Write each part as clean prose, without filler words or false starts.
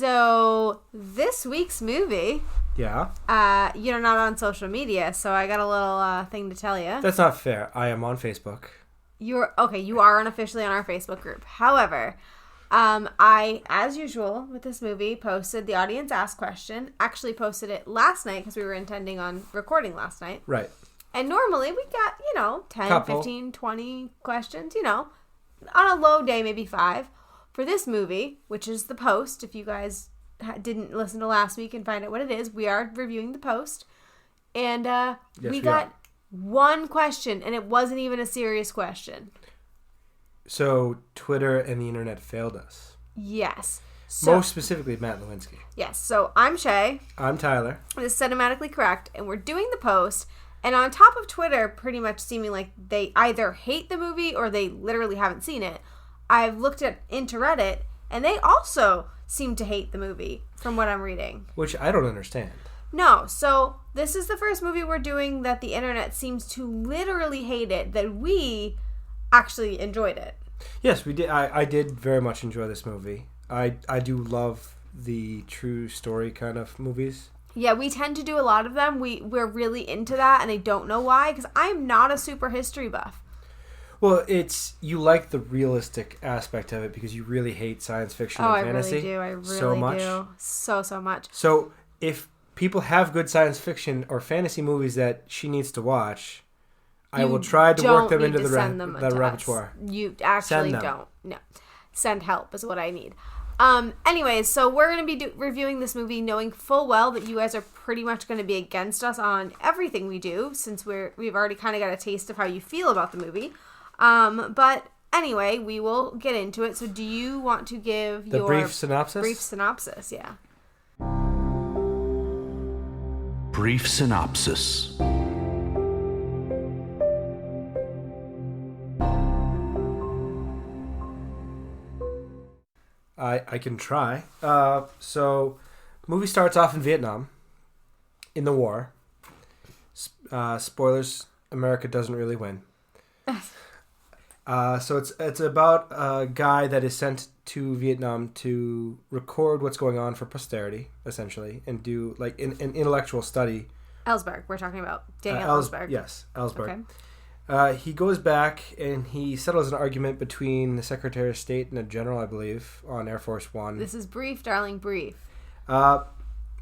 So, this week's movie... Yeah? You're not on social media, so I got a little thing to tell you. That's not fair. I am on Facebook. You are unofficially on our Facebook group. However, I, as usual with this movie, posted the audience ask question. Actually posted it last night because we were intending on recording last night. Right. And normally we got, 10, Couple. 15, 20 questions, on a low day, maybe 5. For this movie, which is The Post, if you guys didn't listen to last week and find out what it is, we are reviewing The Post. And we got one question, and it wasn't even a serious question. So Twitter and the internet failed us. Yes. So, most specifically, Matt Lewinsky. Yes. So I'm Shay. I'm Tyler. This is Cinematically Correct, and we're doing The Post. And on top of Twitter pretty much seeming like they either hate the movie or they literally haven't seen it, I've looked into Reddit, and they also seem to hate the movie, from what I'm reading. Which I don't understand. No, so this is the first movie we're doing that the internet seems to literally hate it, that we actually enjoyed it. Yes, we did. I did very much enjoy this movie. I do love the true story kind of movies. Yeah, we tend to do a lot of them. We're really into that, and I don't know why, because I'm not a super history buff. Well, you like the realistic aspect of it because you really hate science fiction and fantasy. I really do. So much. So much. So if people have good science fiction or fantasy movies that she needs to watch, I will try to work them into the repertoire. You actually don't. No. Send help is what I need. Anyways, so we're going to be reviewing this movie knowing full well that you guys are pretty much going to be against us on everything we do, since we've already kind of got a taste of how you feel about the movie. But anyway, we will get into it. So do you want to give your brief synopsis? Brief synopsis, yeah. Brief synopsis. I can try. So, movie starts off in Vietnam, in the war. Spoilers: America doesn't really win. So it's about a guy that is sent to Vietnam to record what's going on for posterity, essentially, and do like an intellectual study. Ellsberg, we're talking about Daniel Ellsberg. Yes, Ellsberg. Okay. He goes back and he settles an argument between the Secretary of State and a general, I believe, on Air Force One. This is brief, darling, brief. About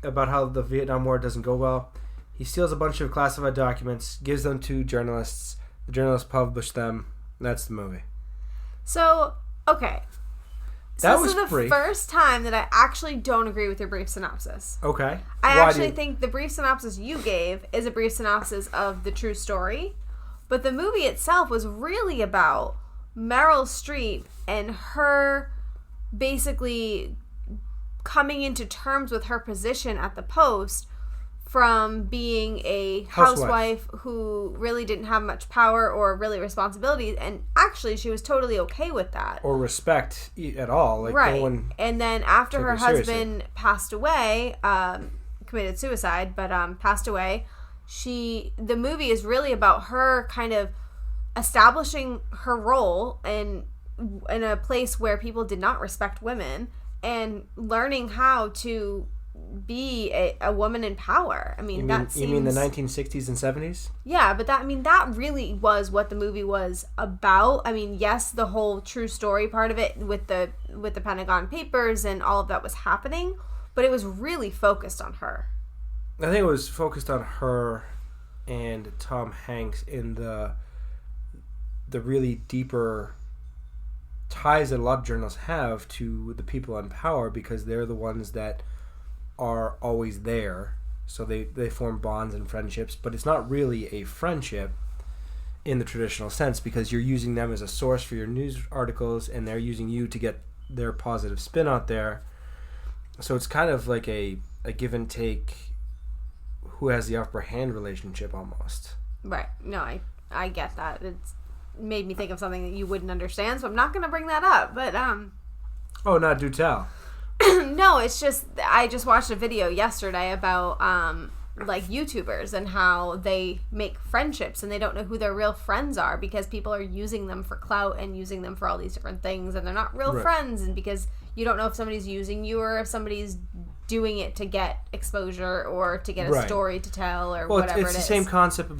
how the Vietnam War doesn't go well. He steals a bunch of classified documents, gives them to journalists. The journalists publish them. And that's the movie. So, okay. So this is the first time that I actually don't agree with your brief synopsis. Okay. I actually think the brief synopsis you gave is a brief synopsis of the true story. But the movie itself was really about Meryl Streep and her basically coming into terms with her position at the Post from being a housewife who really didn't have much power or really responsibilities. And actually, she was totally okay with that. Or respect at all. Like, right. No one and then after her husband seriously. Passed away, committed suicide, but passed away, the movie is really about her kind of establishing her role in a place where people did not respect women and learning how to be a woman in power. I mean, you mean the 1960s and 70s? Yeah, but that really was what the movie was about. I mean, yes, the whole true story part of it with the Pentagon Papers and all of that was happening, but it was really focused on her. I think it was focused on her and Tom Hanks in the really deeper ties that a lot of journalists have to the people in power, because they're the ones that are always there. So they form bonds and friendships, but it's not really a friendship in the traditional sense, because you're using them as a source for your news articles and they're using you to get their positive spin out there. So it's kind of like a give and take, who has the upper hand relationship almost. Right. No, I get that. It's made me think of something that you wouldn't understand, so I'm not going to bring that up. But Oh, no, do tell. No, it's just I just watched a video yesterday about like YouTubers and how they make friendships and they don't know who their real friends are because people are using them for clout and using them for all these different things, and they're not real friends, and because you don't know if somebody's using you or if somebody's doing it to get exposure or to get a story to tell or whatever it is. It's the same concept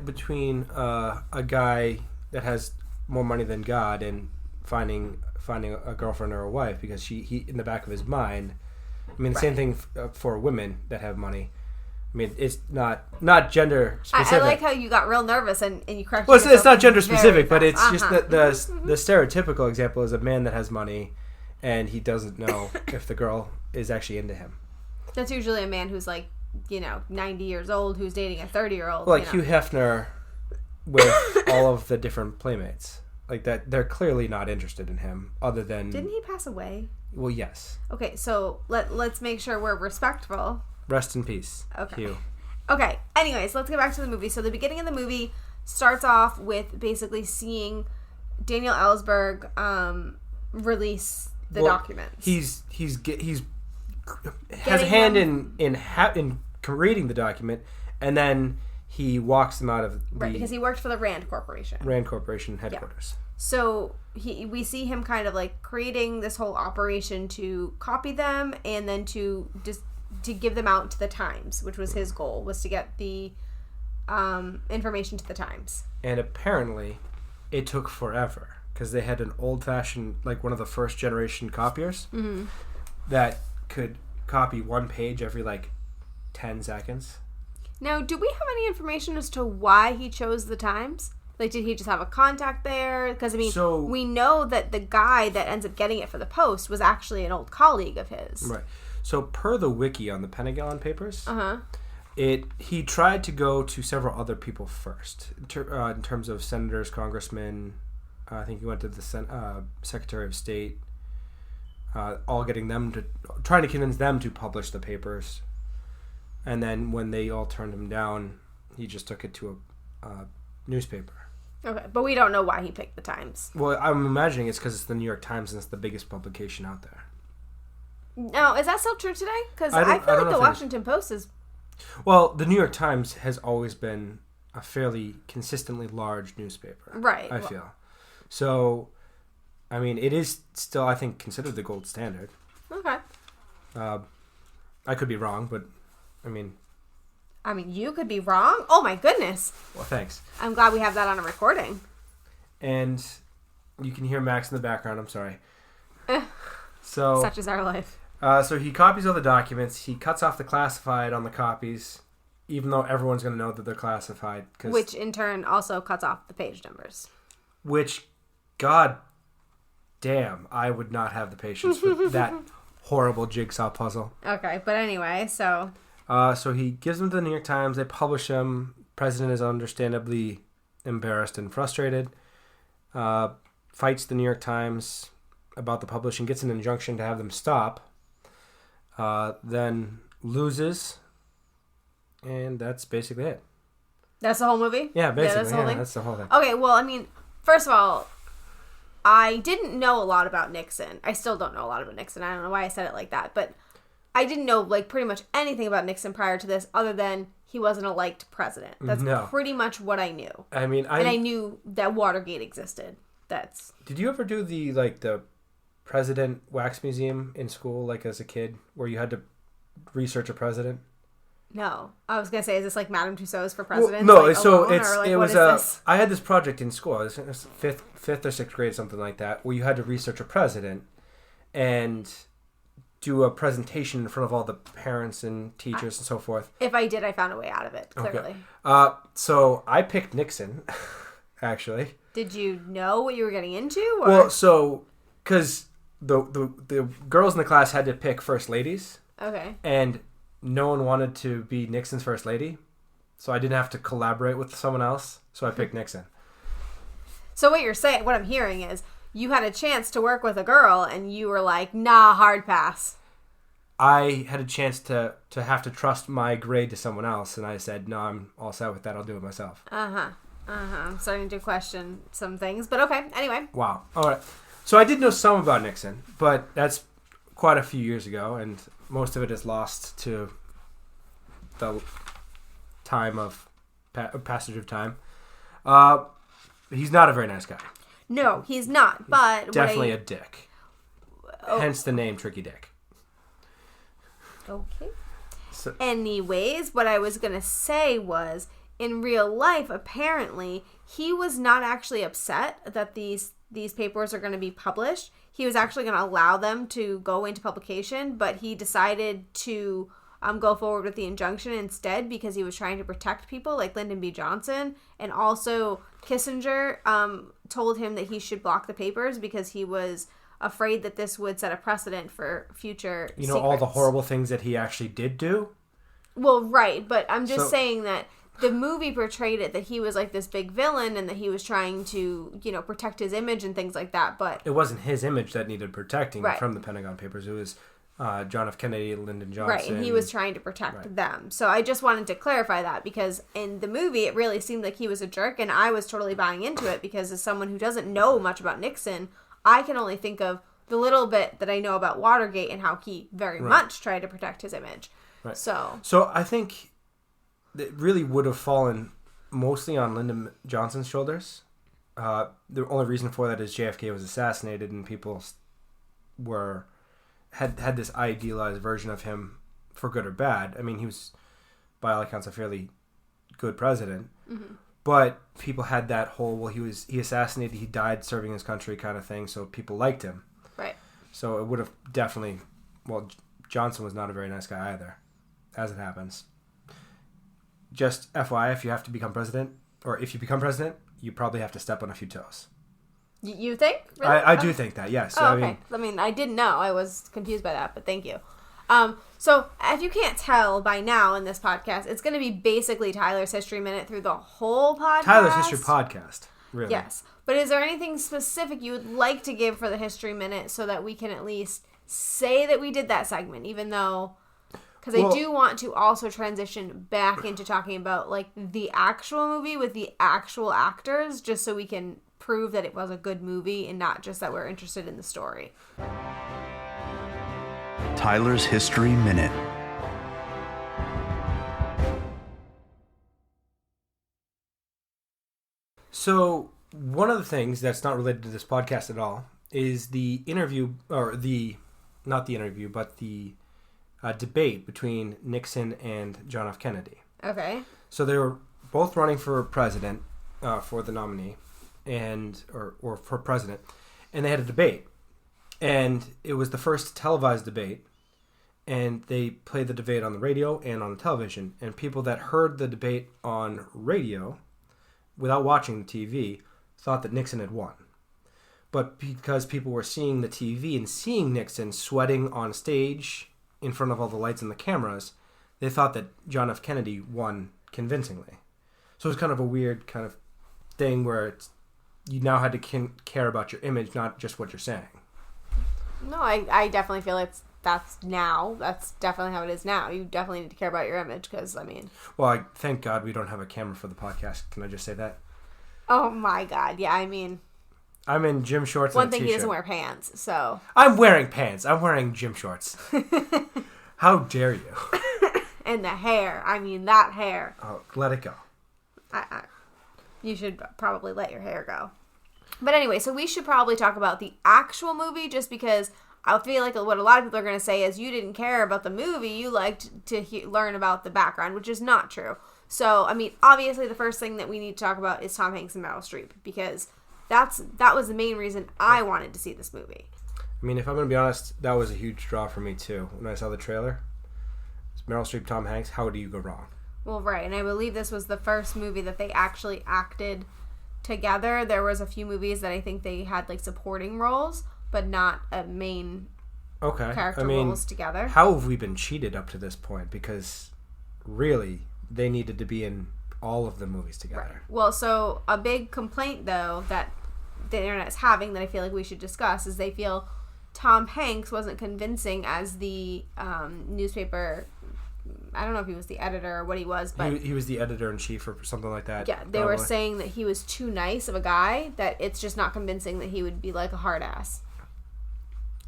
between a guy that has more money than God and finding a girlfriend or a wife because he in the back of his mind. I mean, the same thing for women that have money. I mean, it's not gender specific. I like how you got real nervous and you corrected yourself. Well, it's not gender specific, but it's Uh-huh. just the stereotypical example is a man that has money and he doesn't know if the girl is actually into him. That's usually a man who's like, 90 years old who's dating a 30-year-old. Like Hugh Hefner with all of the different playmates. Like that, they're clearly not interested in him other than... Didn't he pass away? Well, yes. Okay, so let's make sure we're respectful. Rest in peace, okay. Hugh. Okay, anyways, let's get back to the movie. So the beginning of the movie starts off with basically seeing Daniel Ellsberg release the documents. He has a hand in creating the document, and then he walks them out of the... because he worked for the Rand Corporation. Rand Corporation headquarters. Yeah. So we see him kind of like creating this whole operation to copy them and then to give them out to the Times, which was his goal, was to get the information to the Times. And apparently it took forever because they had an old-fashioned, like one of the first generation copiers that could copy one page every like 10 seconds. Now, do we have any information as to why he chose the Times? Like, did he just have a contact there? Because, I mean, we know that the guy that ends up getting it for the Post was actually an old colleague of his. Right. So, per the wiki on the Pentagon Papers, he tried to go to several other people first. In terms of senators, congressmen, I think he went to the Secretary of State, trying to convince them to publish the papers. And then when they all turned him down, he just took it to a newspaper. Okay, but we don't know why he picked the Times. Well, I'm imagining it's because it's the New York Times and it's the biggest publication out there. No, is that still true today? Because I feel like the Washington Post is... Well, the New York Times has always been a fairly consistently large newspaper. Right. I feel. So, I mean, it is still, I think, considered the gold standard. Okay. I could be wrong, but... I mean, you could be wrong. Oh, my goodness. Well, thanks. I'm glad we have that on a recording. And you can hear Max in the background. I'm sorry. So such is our life. So he copies all the documents. He cuts off the classified on the copies, even though everyone's going to know that they're classified. Which, in turn, also cuts off the page numbers. Which, god damn, I would not have the patience for that horrible jigsaw puzzle. Okay, but anyway, so... So he gives them to the New York Times. They publish them. President is understandably embarrassed and frustrated. Fights the New York Times about the publishing. Gets an injunction to have them stop. Then loses. And that's basically it. That's the whole movie? Yeah, basically. Yeah, that's the whole thing. Okay, well, I mean, first of all, I didn't know a lot about Nixon. I still don't know a lot about Nixon. I don't know why I said it like that, but... I didn't know, like, pretty much anything about Nixon prior to this other than he wasn't a liked president. That's pretty much what I knew. I mean, and I knew that Watergate existed. Did you ever do the president wax museum in school, like, as a kid, where you had to research a president? No. I was going to say, is this like Madame Tussauds for presidents? Well, no, like, so alone, it was I had this project in school. It was fifth or sixth grade, something like that, where you had to research a president and... do a presentation in front of all the parents and teachers and so forth. If I did, I found a way out of it, clearly. Okay. So I picked Nixon, actually. Did you know what you were getting into? Or? Well, so, because the girls in the class had to pick first ladies. Okay. And no one wanted to be Nixon's first lady. So I didn't have to collaborate with someone else. So I picked Nixon. So what I'm hearing is, you had a chance to work with a girl, and you were like, nah, hard pass. I had a chance to have to trust my grade to someone else, and I said, no, I'm all set with that. I'll do it myself. I'm starting to question some things, but okay, anyway. Wow. All right. So I did know some about Nixon, but that's quite a few years ago, and most of it is lost to the time of passage of time. He's not a very nice guy. No, he's not, but... Definitely a dick. Hence the name Tricky Dick. Okay. So, Anyways, what I was going to say was, in real life, apparently, he was not actually upset that these papers are going to be published. He was actually going to allow them to go into publication, but he decided to go forward with the injunction instead because he was trying to protect people like Lyndon B. Johnson. And also, Kissinger told him that he should block the papers because he was afraid that this would set a precedent for future secrets. all the horrible things that he actually did do? Well, right, but I'm just saying that the movie portrayed it that he was like this big villain and that he was trying to, protect his image and things like that, but... It wasn't his image that needed protecting right. from the Pentagon Papers. It was John F. Kennedy, Lyndon Johnson. Right, and he was trying to protect them. So I just wanted to clarify that because in the movie, it really seemed like he was a jerk, and I was totally buying into it because as someone who doesn't know much about Nixon, I can only think of the little bit that I know about Watergate and how he very much tried to protect his image. Right. So I think it really would have fallen mostly on Lyndon Johnson's shoulders. The only reason for that is JFK was assassinated and people had this idealized version of him for good or bad. I mean, he was, by all accounts, a fairly good president. Mm-hmm. But people had that whole, he assassinated, he died serving his country kind of thing, so people liked him. Right. So it would have definitely, Johnson was not a very nice guy either, as it happens. Just FYI, if you have to become president, or if you become president, you probably have to step on a few toes. You think? Really? I do think that, yes. Oh, okay. I mean, I didn't know. I was confused by that, but thank you. So if you can't tell by now in this podcast, it's going to be basically Tyler's History Minute through the whole podcast. Tyler's History Podcast, really. Yes. But is there anything specific you would like to give for the History Minute so that we can at least say that we did that segment, even though... Because I do want to also transition back into talking about, like, the actual movie with the actual actors, just so we can prove that it was a good movie and not just that we're interested in the story. Tyler's History Minute. So, one of the things that's not related to this podcast at all is the interview, or not the interview, but the debate between Nixon and John F. Kennedy. Okay. So they were both running for president, for the nominee, or for president, and they had a debate. And it was the first televised debate, and they played the debate on the radio and on the television. And people that heard the debate on radio, without watching the TV, thought that Nixon had won. But because people were seeing the TV and seeing Nixon sweating on stage in front of all the lights and the cameras, they thought that John F. Kennedy won convincingly. So it was kind of a weird kind of thing where you now had to care about your image, not just what you're saying. No, I definitely feel like that's definitely how it is now. You definitely need to care about your image because, I mean... Well, thank God we don't have a camera for the podcast. Can I just say that? Oh my God, yeah, I mean... I'm in gym shorts and a t-shirt. One thing, he doesn't wear pants, so... I'm wearing pants. I'm wearing gym shorts. How dare you? And the hair. I mean, that hair. Oh, let it go. You should probably let your hair go. But anyway, so we should probably talk about the actual movie just because I feel like what a lot of people are going to say is you didn't care about the movie. You liked to learn about the background, which is not true. So, I mean, obviously the first thing that we need to talk about is Tom Hanks and Meryl Streep because... That was the main reason I wanted to see this movie. I mean, if I'm going to be honest, that was a huge draw for me, too. When I saw the trailer, it's Meryl Streep, Tom Hanks, how do you go wrong? Well, right, and I believe this was the first movie that they actually acted together. There was a few movies that I think they had, like, supporting roles, but not a main character roles together. How have we been cheated up to this point? Because, really, they needed to be in all of the movies together. Right. Well, so a big complaint, though, that the internet is having that I feel like we should discuss is they feel Tom Hanks wasn't convincing as the newspaper... I don't know if he was the editor or what he was, but... He was the editor-in-chief or something like that. Yeah, they were saying that he was too nice of a guy, that it's just not convincing that he would be like a hard ass.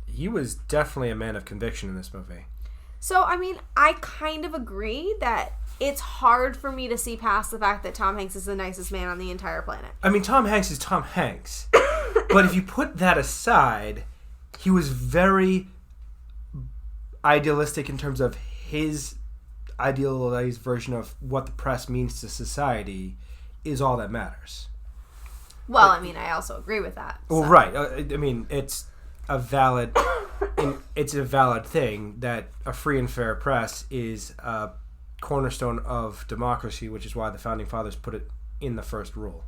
He was definitely a man of conviction in this movie. So, I mean, I kind of agree that it's hard for me to see past the fact that Tom Hanks is the nicest man on the entire planet. I mean, Tom Hanks is Tom Hanks. But if you put that aside, he was very idealistic in terms of his idealized version of what the press means to society is all that matters. Well, I mean, I also agree with that. Well, so. right. I mean, it's a valid thing that a free and fair press is a cornerstone of democracy, which is why the founding fathers put it in the first rule.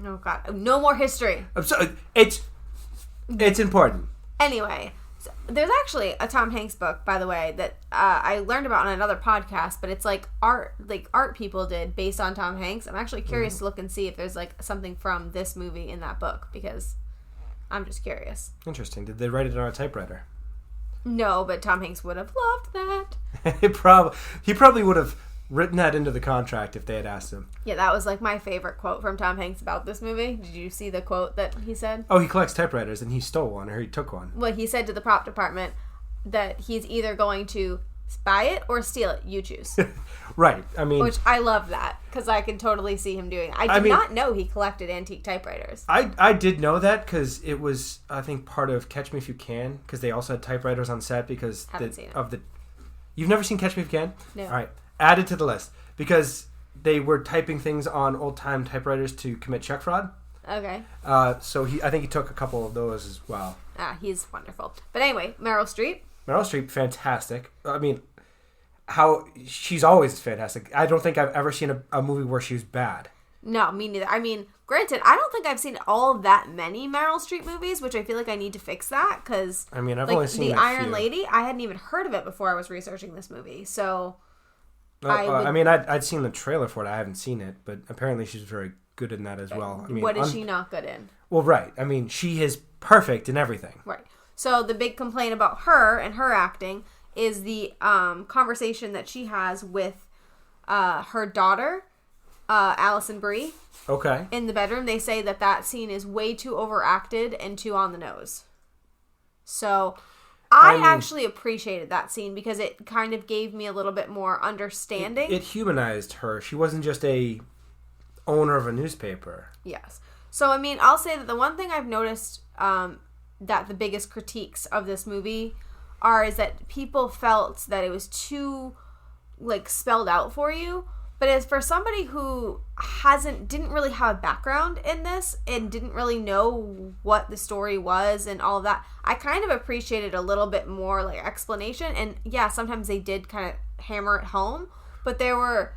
Oh God, no more history. I'm sorry, it's important. Anyway, so there's actually a Tom Hanks book, by the way, that I learned about on another podcast, but it's like art people did based on Tom Hanks. I'm actually curious to look and see if there's like something from this movie in that book, because I'm just curious. Interesting. Did they write it on a typewriter? No, but Tom Hanks would have loved that. He probably would have written that into the contract if they had asked him. Yeah, that was like my favorite quote from Tom Hanks about this movie. Did you see the quote that he said? Oh, he collects typewriters and he stole one or he took one. Well, he said to the prop department that he's either going to buy it or steal it. You choose. Right. I mean, which I love that because I can totally see him doing. I did not know he collected antique typewriters. I did know that because it was, I think, part of Catch Me If You Can, because they also had typewriters on set because Haven't seen it. You've never seen Catch Me If You Can? No. All right. Add it to the list because they were typing things on old time typewriters to commit check fraud. Okay. So I think he took a couple of those as well. He's wonderful. But anyway, Meryl Streep. Meryl Streep, fantastic. I mean, she's always fantastic. I don't think I've ever seen a movie where she was bad. No, me neither. I mean, granted, I don't think I've seen all that many Meryl Streep movies, which I feel like I need to fix that because I mean, I've only seen The a Iron few. Lady. I hadn't even heard of it before I was researching this movie, so I mean, I'd seen the trailer for it. I haven't seen it, but apparently she's very good in that as well. I mean, what is she not good in? Well, right. I mean, she is perfect in everything. Right. So the big complaint about her and her acting is the conversation that she has with her daughter, Allison Brie. Okay. In the bedroom, they say that scene is way too overacted and too on the nose. So I actually appreciated that scene because it kind of gave me a little bit more understanding. It humanized her. She wasn't just a owner of a newspaper. Yes. So, I mean, I'll say that the one thing I've noticed that the biggest critiques of this movie is that people felt that it was too, like, spelled out for you. But as for somebody who didn't really have a background in this and didn't really know what the story was and all of that, I kind of appreciated a little bit more like explanation. And yeah, sometimes they did kind of hammer it home, but there were,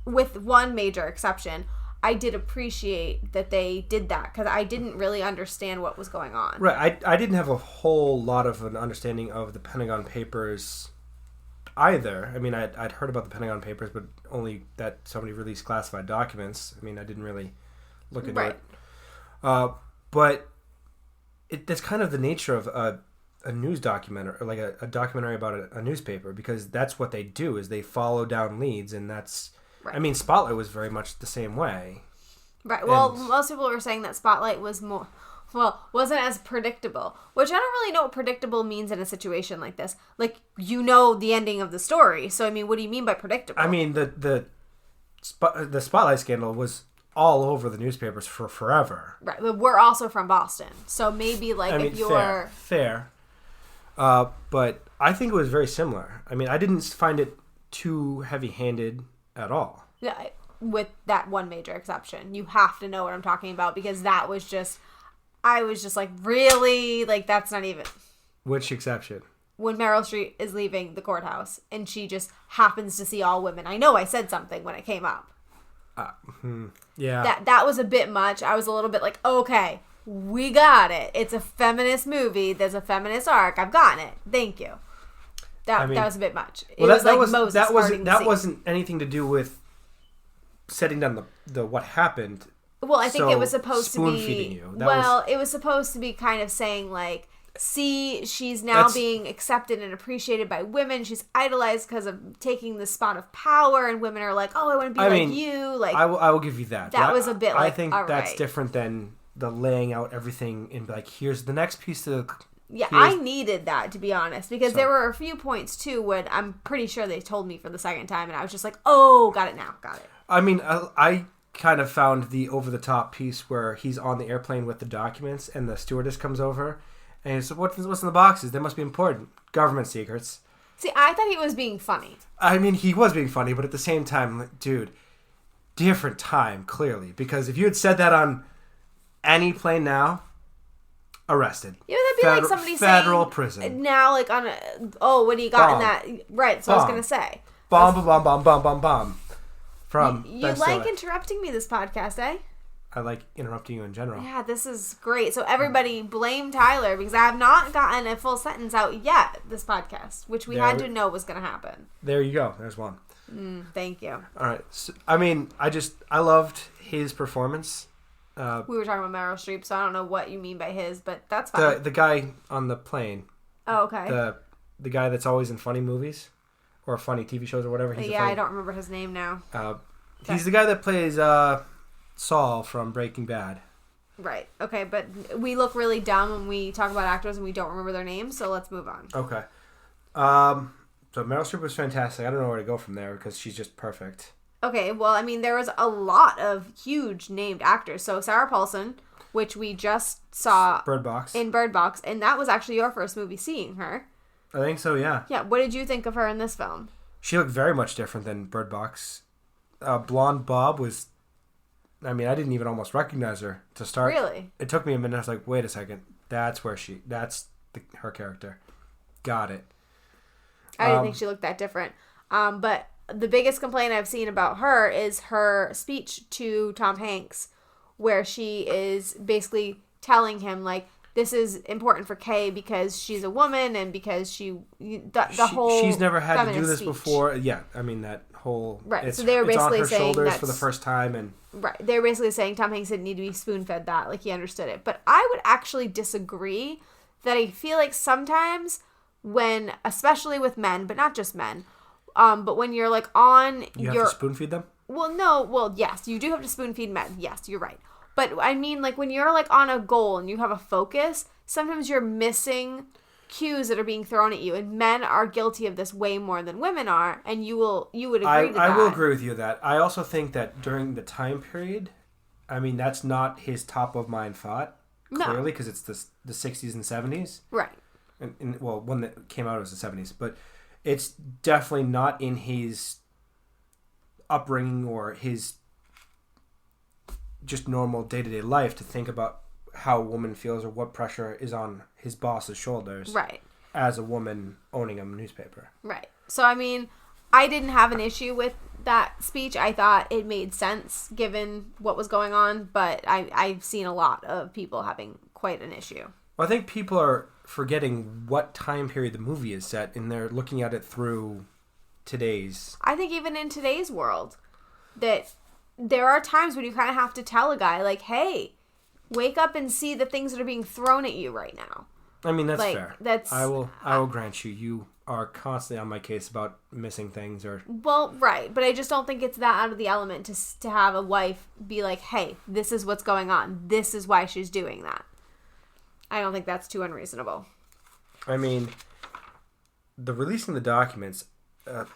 with one major exception, I did appreciate that they did that because I didn't really understand what was going on. Right. I didn't have a whole lot of an understanding of the Pentagon Papers either. I mean, I'd heard about the Pentagon Papers, but only that somebody released classified documents. I mean, I didn't really look into it. But that's kind of the nature of a news documentary, or like a documentary about a newspaper, because that's what they do, is they follow down leads, and that's... Right. I mean, Spotlight was very much the same way. Right. Well, most people were saying that Spotlight was wasn't as predictable, which I don't really know what predictable means in a situation like this. Like, you know the ending of the story, so I mean, what do you mean by predictable? I mean, the Spotlight scandal was all over the newspapers for forever. Right, but we're also from Boston, so maybe if you're... Fair. But I think it was very similar. I mean, I didn't find it too heavy-handed at all. Yeah, with that one major exception. You have to know what I'm talking about, because that was just... I was just like, really? Like, that's not even... Which exception? When Meryl Streep is leaving the courthouse, and she just happens to see all women. I know I said something when it came up. Yeah. That was a bit much. I was a little bit like, okay, we got it. It's a feminist movie. There's a feminist arc. I've gotten it. Thank you. That was a bit much. That wasn't anything to do with setting down the what happened. Well, I think it was supposed to be... Spoon-feeding you. It was supposed to be kind of saying, like, see, she's now being accepted and appreciated by women. She's idolized because of taking the spot of power, and women are like, oh, I want to be like you. Like, I will give you that. That was a bit like, I think that's different than the laying out everything in, like, here's the next piece of... Yeah, I needed that, to be honest, because there were a few points, too, when I'm pretty sure they told me for the second time, and I was just like, oh, got it now, got it. I mean, I kind of found the over-the-top piece where he's on the airplane with the documents and the stewardess comes over And he said, what's in the boxes? They must be important. Government secrets. See, I thought he was being funny. I mean, he was being funny, but at the same time, like, dude, different time, clearly. Because if you had said that on any plane now, arrested. Yeah, that'd be like somebody federal saying prison. Now, like on a, oh, what do you got Bomb. in that? Right, so Bomb. I was going to say. Bomb. From You Ben like Stiller. interrupting me this podcast, eh? I like interrupting you in general. Yeah, this is great. So everybody blame Tyler because I have not gotten a full sentence out yet this podcast, which we had to know was going to happen. There you go. There's one. Thank you. All right. So, I mean, I loved his performance. We were talking about Meryl Streep, so I don't know what you mean by his, but that's fine. The guy on the plane. Oh, okay. The guy that's always in funny movies or funny TV shows or whatever. I don't remember his name now. He's the guy that plays Saul from Breaking Bad. Right. Okay, but we look really dumb when we talk about actors and we don't remember their names, so let's move on. Okay. So Meryl Streep was fantastic. I don't know where to go from there because she's just perfect. Okay, well, I mean, there was a lot of huge named actors. So Sarah Paulson, which we just saw Bird Box. in Bird Box, and that was actually your first movie seeing her. I think so, yeah. Yeah, what did you think of her in this film? She looked very much different than Bird Box. Blonde Bob was... I mean, I didn't even almost recognize her to start. Really? It took me a minute. I was like, wait a second. That's her character. Got it. I didn't think she looked that different. But the biggest complaint I've seen about her is her speech to Tom Hanks, where she is basically telling him, like, this is important for Kay because she's a woman and because she's never had to do this speech. Before. Yeah, I mean, that whole... Right, so they were basically on her saying shoulders for the first time. And right, they were basically saying Tom Hanks didn't need to be spoon-fed that, like he understood it. But I would actually disagree that I feel like sometimes when, especially with men, but not just men, but when you're like on you have to spoon feed them? Well, yes, you do have to spoon feed men. Yes, you're right. But I mean, like when you're like on a goal and you have a focus, sometimes you're missing cues that are being thrown at you, and men are guilty of this way more than women are, and you would agree to that. I will agree with you that. I also think that during the time period, I mean, that's not his top of mind thought, clearly, because it's the 60s and 70s. Right. And well, one that came out was the 70s, but it's definitely not in his upbringing or his just normal day-to-day life to think about how a woman feels or what pressure is on his boss's shoulders. Right. As a woman owning a newspaper. Right. So, I mean, I didn't have an issue with that speech. I thought it made sense given what was going on, but I've seen a lot of people having quite an issue. Well, I think people are forgetting what time period the movie is set, and they're looking at it through today's... I think even in today's world, that there are times when you kind of have to tell a guy, like, hey, wake up and see the things that are being thrown at you right now. I mean, that's like, fair. That's I will grant you. You are constantly on my case about missing things or... Well, right. But I just don't think it's that out of the element to have a wife be like, hey, this is what's going on. This is why she's doing that. I don't think that's too unreasonable. I mean, the releasing the documents,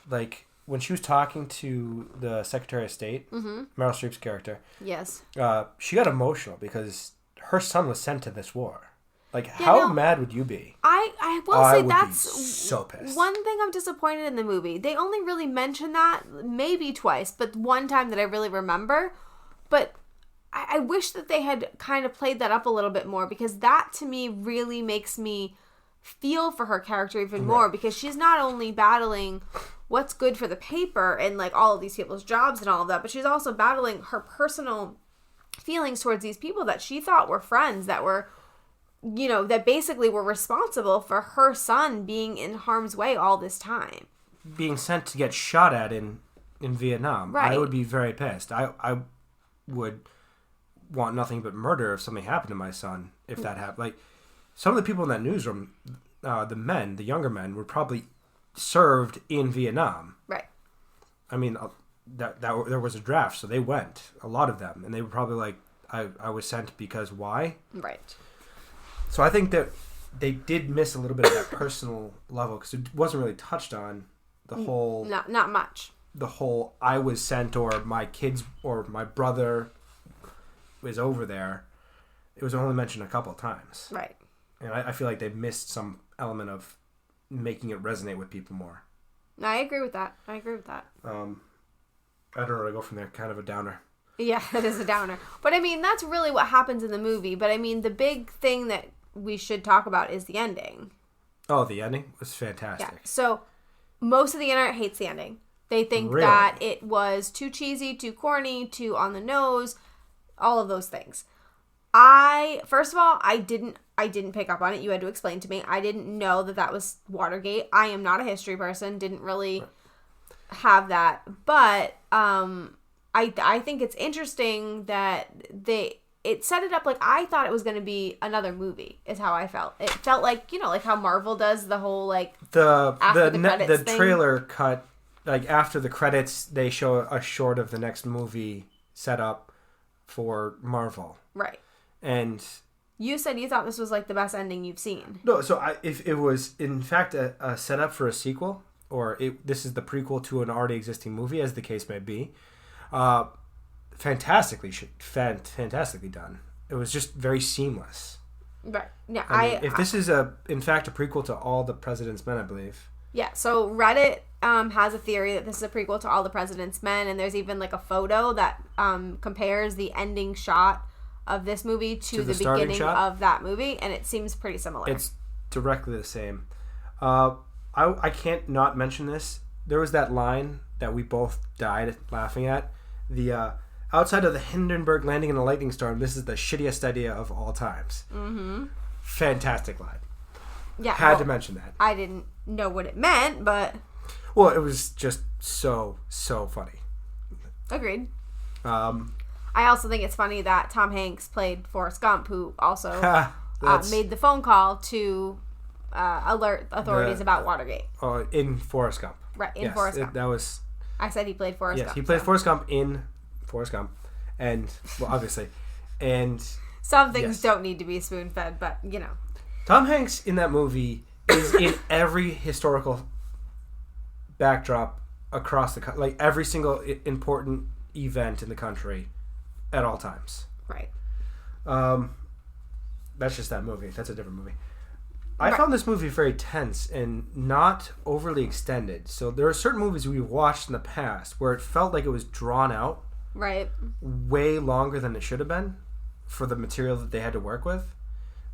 like when she was talking to the Secretary of State, Meryl Streep's character, yes, she got emotional because her son was sent to this war. Like, how mad would you be? I will say would that's be so pissed. One thing I'm disappointed in the movie. They only really mention that maybe twice, but one time that I really remember. But I wish that they had kind of played that up a little bit more, because that to me really makes me feel for her character even more, because she's not only battling what's good for the paper and like all of these people's jobs and all of that, but she's also battling her personal feelings towards these people that she thought were friends, that were, you know, that basically were responsible for her son being in harm's way all this time. Being sent to get shot at in Vietnam. Right. I would be very pissed. I would want nothing but murder if something happened to my son, if that happened. Like, some of the people in that newsroom, the younger men, were probably served in Vietnam. Right. I mean, there was a draft, so they went, a lot of them, and they were probably like, I was sent because why? Right. So I think that they did miss a little bit of that personal level, because it wasn't really touched on the whole... Not much. The whole, I was sent, or my kids, or my brother was over there. It was only mentioned a couple of times. Right. And I feel like they missed some element of making it resonate with people more. I agree with that. I don't know where to go from there. Kind of a downer. Yeah, it is a downer. But I mean, that's really what happens in the movie. But I mean, the big thing that we should talk about is the ending. Oh, the ending was fantastic. Yeah. So most of the internet hates the ending. They think Really? that it was too cheesy, too corny, too on the nose, all of those things. First of all, I didn't pick up on it. You had to explain to me. I didn't know that was Watergate. I am not a history person. Didn't really have that. But I think it's interesting that it set it up like I thought it was going to be another movie. Is how I felt. It felt like like how Marvel does the whole like the trailer cut. Like after the credits, they show a short of the next movie set up for Marvel. Right. And you said you thought this was like the best ending you've seen. No, so if it was in fact a setup for a sequel, or this is the prequel to an already existing movie, as the case may be, fantastically done. It was just very seamless. Right. Yeah. If this is in fact a prequel to All the President's Men, I believe. Yeah. So Reddit has a theory that this is a prequel to All the President's Men, and there's even like a photo that compares the ending shot of this movie to the beginning of that movie, and it seems pretty similar. It's directly the same. I can't not mention this. There was that line that we both died laughing at. The outside of the Hindenburg landing in a lightning storm, this is the shittiest idea of all times. Mm-hmm. Fantastic line. Yeah, had to mention that. I didn't know what it meant, but well, it was just so funny. Agreed. I also think it's funny that Tom Hanks played Forrest Gump, who also made the phone call to alert authorities about Watergate. In Forrest Gump. Right, in Forrest Gump. That was... I said he played Forrest Gump. Yes, he played Forrest Gump in Forrest Gump. And, well, obviously. And... Some things don't need to be spoon-fed, but, Tom Hanks in that movie is in every historical backdrop across the country. Like, every single important event in the country at all times. Right. That's just that movie. That's a different movie. I found this movie very tense and not overly extended. So there are certain movies we've watched in the past where it felt like it was drawn out. Right. Way longer than it should have been for the material that they had to work with.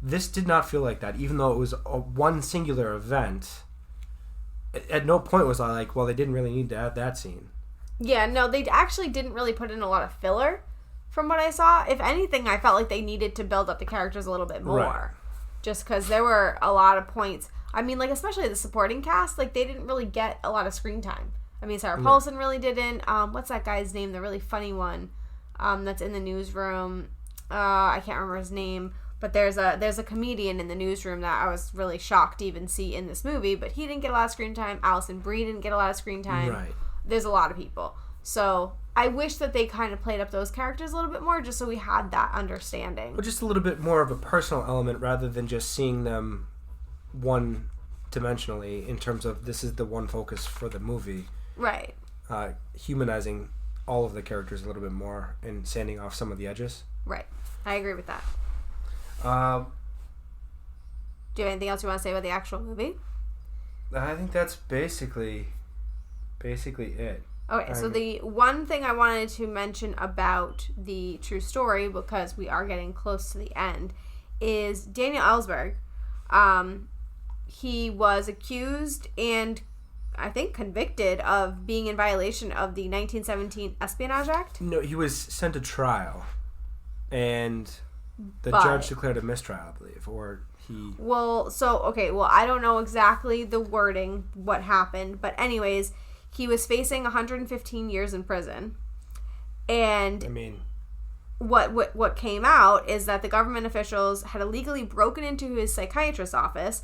This did not feel like that, even though it was one singular event. At no point was I like, well, they didn't really need to add that scene. Yeah, no, they actually didn't really put in a lot of filler from what I saw. If anything, I felt like they needed to build up the characters a little bit more. Right. Just because there were a lot of points. I mean, like, especially the supporting cast, like, they didn't really get a lot of screen time. I mean, Sarah Paulson really didn't. What's that guy's name? The really funny one that's in the newsroom. I can't remember his name. But there's a comedian in the newsroom that I was really shocked to even see in this movie. But he didn't get a lot of screen time. Alison Brie didn't get a lot of screen time. Right. There's a lot of people. So I wish that they kind of played up those characters a little bit more just so we had that understanding. Well, just a little bit more of a personal element rather than just seeing them one-dimensionally in terms of this is the one focus for the movie. Right. Humanizing all of the characters a little bit more and sanding off some of the edges. Right. I agree with that. Do you have anything else you want to say about the actual movie? I think that's basically it. Okay, so the one thing I wanted to mention about the true story, because we are getting close to the end, is Daniel Ellsberg. He was accused and I think convicted of being in violation of the 1917 Espionage Act. No, he was sent to trial, and the judge declared a mistrial, I believe, or he... Well, I don't know exactly the wording, what happened, but anyways... He was facing 115 years in prison. And I mean, what came out is that the government officials had illegally broken into his psychiatrist's office.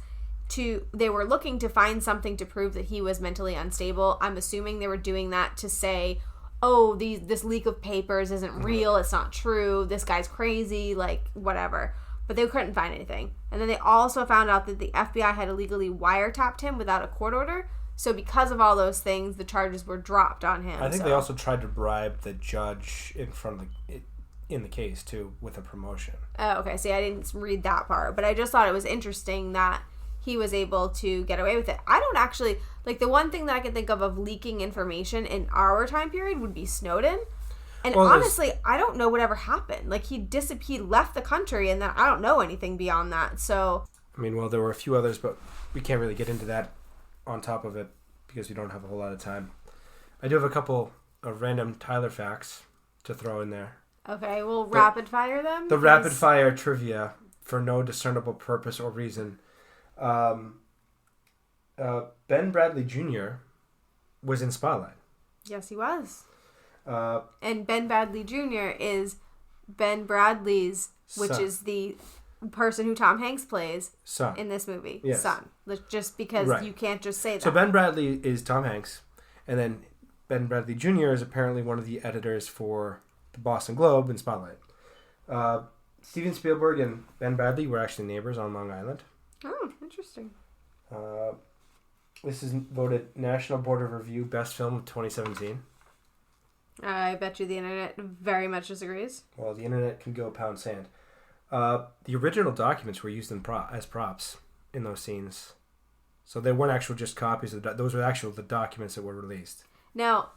They were looking to find something to prove that he was mentally unstable. I'm assuming they were doing that to say, oh, this leak of papers isn't real, it's not true, this guy's crazy, like, whatever. But they couldn't find anything. And then they also found out that the FBI had illegally wiretapped him without a court order. So because of all those things, the charges were dropped on him. I think they also tried to bribe the judge in front of in the case too with a promotion. Oh, okay. See, I didn't read that part, but I just thought it was interesting that he was able to get away with it. I don't actually like the one thing that I can think of leaking information in our time period would be Snowden. And honestly, I don't know whatever happened. Like he left the country, and then I don't know anything beyond that. So I mean, well, there were a few others, but we can't really get into that on top of it because we don't have a whole lot of time. I do have a couple of random Tyler facts to throw in there. Okay, we'll rapid fire them. The rapid fire trivia for no discernible purpose or reason. Ben Bradley Jr. was in Spotlight. Yes, he was. And Ben Bradley Jr. is Ben Bradley's, which son. is the person who Tom Hanks plays son. in this movie. Yes. Son. Just because you can't just say that. So Ben Bradley is Tom Hanks, and then Ben Bradley Jr. is apparently one of the editors for the Boston Globe and Spotlight. Steven Spielberg and Ben Bradley were actually neighbors on Long Island. Oh, interesting. This is voted National Board of Review Best Film of 2017. I bet you the internet very much disagrees. Well, the internet can go pound sand. The original documents were used as props in those scenes. So they weren't actual just copies of those were actual the documents that were released. Now,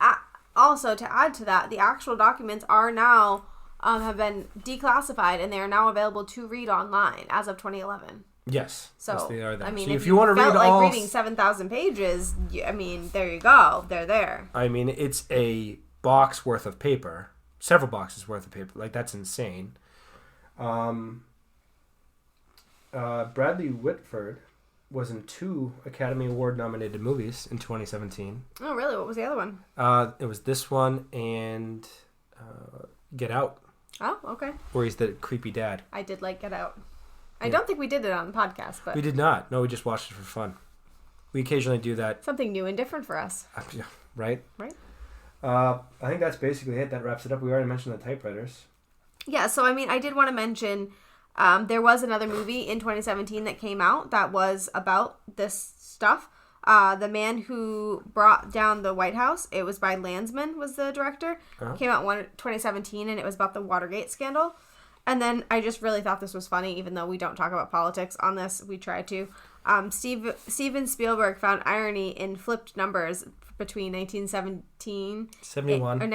also to add to that, the actual documents are now have been declassified and they are now available to read online as of 2011. Yes. So yes, they are there. I mean, so if you want to read like reading 7,000 pages, I mean, there you go. They're there. I mean, it's a box worth of paper, several boxes worth of paper. Like that's insane. Bradley Whitford was in 2 Academy Award nominated movies in 2017. Oh, really? What was the other one? It was this one and Get Out. Oh, okay. Where he's the creepy dad. I did like Get Out. I don't think we did it on the podcast, but we did not. No, we just watched it for fun. We occasionally do that. Something new and different for us. Right? Right. I think that's basically it. That wraps it up. We already mentioned the typewriters. Yeah, so I mean, I did want to mention there was another movie in 2017 that came out that was about this stuff. The Man Who Brought Down the White House. It was by Landsman, was the director. Came out in 2017, and it was about the Watergate scandal. And then I just really thought this was funny, even though we don't talk about politics on this. We try to. Steven Spielberg found irony in flipped numbers between 1971 and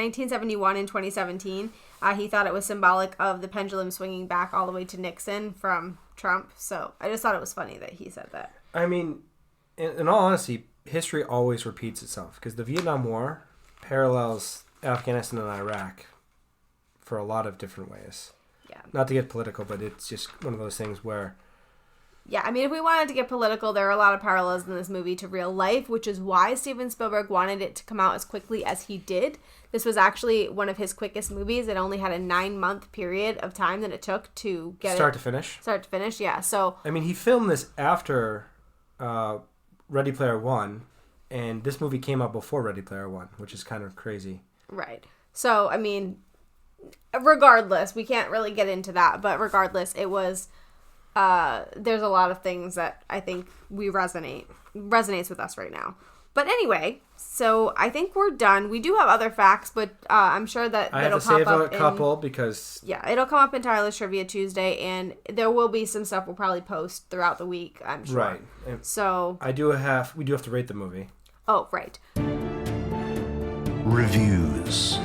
2017. He thought it was symbolic of the pendulum swinging back all the way to Nixon from Trump. So I just thought it was funny that he said that. I mean, in all honesty, history always repeats itself because the Vietnam War parallels Afghanistan and Iraq for a lot of different ways. Yeah. Not to get political, but it's just one of those things where... Yeah, I mean, if we wanted to get political, there are a lot of parallels in this movie to real life, which is why Steven Spielberg wanted it to come out as quickly as he did. This was actually one of his quickest movies. It only had a 9-month period of time that it took to get Start to finish, yeah. So I mean, he filmed this after Ready Player One, and this movie came out before Ready Player One, which is kind of crazy. Right. So, I mean, regardless, we can't really get into that, but regardless, it was... there's a lot of things that I think resonates with us right now. But anyway, so I think we're done. We do have other facts, but I'm sure that I have it'll to pop save up a couple because... Yeah, it'll come up in Tyler's Trivia Tuesday, and there will be some stuff we'll probably post throughout the week, I'm sure. Right. So... we do have to rate the movie. Oh, right. Reviews.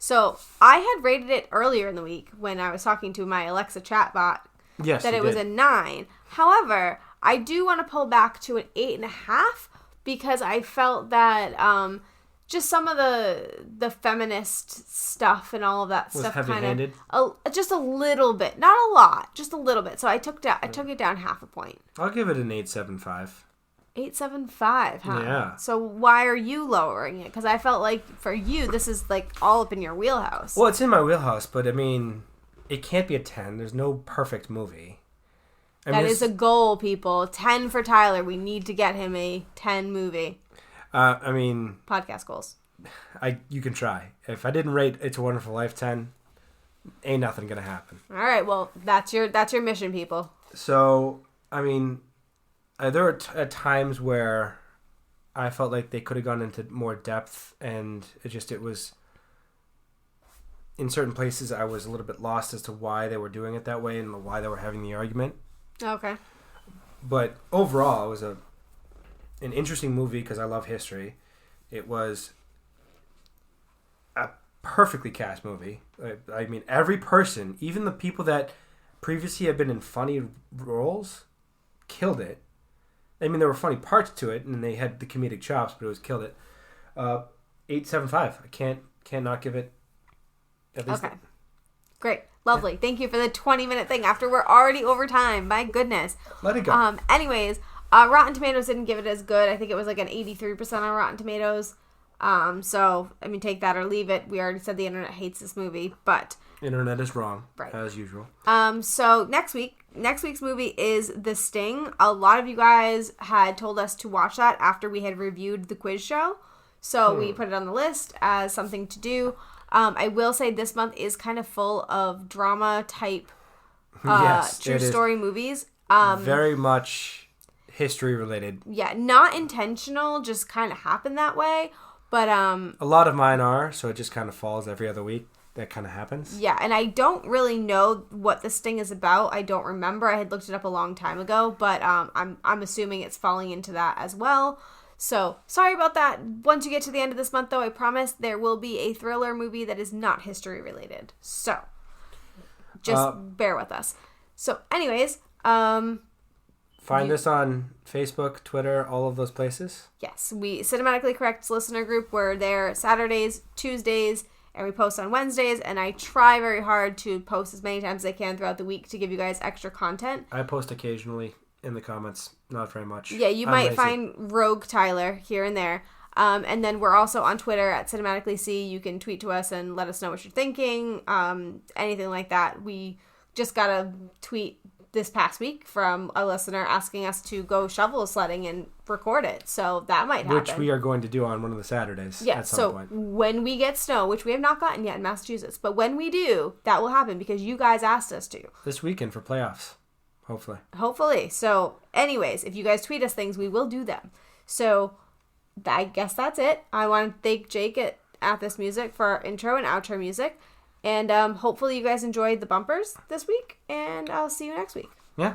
So, I had rated it earlier in the week when I was talking to my Alexa chatbot. Yes, that it was a 9. However, I do want to pull back to an 8.5 because I felt that just some of the feminist stuff and all of that was stuff heavy-handed. Just a little bit, not a lot, just a little bit. So I took it down half a point. I'll give it an 8.75. 8.75, huh? Yeah. So why are you lowering it? Because I felt like for you, this is like all up in your wheelhouse. Well, it's in my wheelhouse, but I mean, it can't be a 10. There's no perfect movie. That is a goal, people. 10 for Tyler. We need to get him a 10 movie. I mean... Podcast goals. You can try. If I didn't rate It's a Wonderful Life 10, ain't nothing gonna happen. All right, well, that's your mission, people. So, I mean... there are times where I felt like they could have gone into more depth, and it was in certain places I was a little bit lost as to why they were doing it that way and why they were having the argument. Okay. But overall, it was an interesting movie because I love history. It was a perfectly cast movie. I mean, every person, even the people that previously had been in funny roles, killed it. I mean, there were funny parts to it, and they had the comedic chops, but it was killed it. 8.75. I can't not give it at least. Okay. Great. Lovely. Yeah. Thank you for the 20-minute thing after we're already over time. My goodness. Let it go. Anyways, Rotten Tomatoes didn't give it as good. I think it was like an 83% on Rotten Tomatoes. So, I mean, take that or leave it. We already said the internet hates this movie, but... Internet is wrong, right, as usual. So next week's movie is The Sting. A lot of you guys had told us to watch that after we had reviewed the quiz show. So we put it on the list as something to do. I will say this month is kind of full of drama type true story movies. Very much history related. Yeah, not intentional, just kind of happened that way. But a lot of mine are, so it just kind of falls every other week. That kind of happens. Yeah, and I don't really know what The Sting is about. I don't remember. I had looked it up a long time ago, but I'm assuming it's falling into that as well. So, sorry about that. Once you get to the end of this month, though, I promise there will be a thriller movie that is not history related. So, just bear with us. So, anyways, find us on Facebook, Twitter, all of those places. Yes, we Cinematically Correct listener group. We're there Saturdays, Tuesdays, and we post on Wednesdays, and I try very hard to post as many times as I can throughout the week to give you guys extra content. I post occasionally in the comments, not very much. Yeah, you might find Rogue Tyler here and there. And then we're also on Twitter at CinematicallyC. You can tweet to us and let us know what you're thinking, anything like that. We just got a tweet this past week from a listener asking us to go shovel sledding and record it. So that might happen. Which we are going to do on one of the Saturdays at some point. When we get snow, which we have not gotten yet in Massachusetts, but when we do, that will happen because you guys asked us to. This weekend for playoffs, hopefully. Hopefully. So anyways, if you guys tweet us things, we will do them. So I guess that's it. I want to thank Jake at This Music for our intro and outro music. And hopefully you guys enjoyed the bumpers this week, and I'll see you next week. Yeah.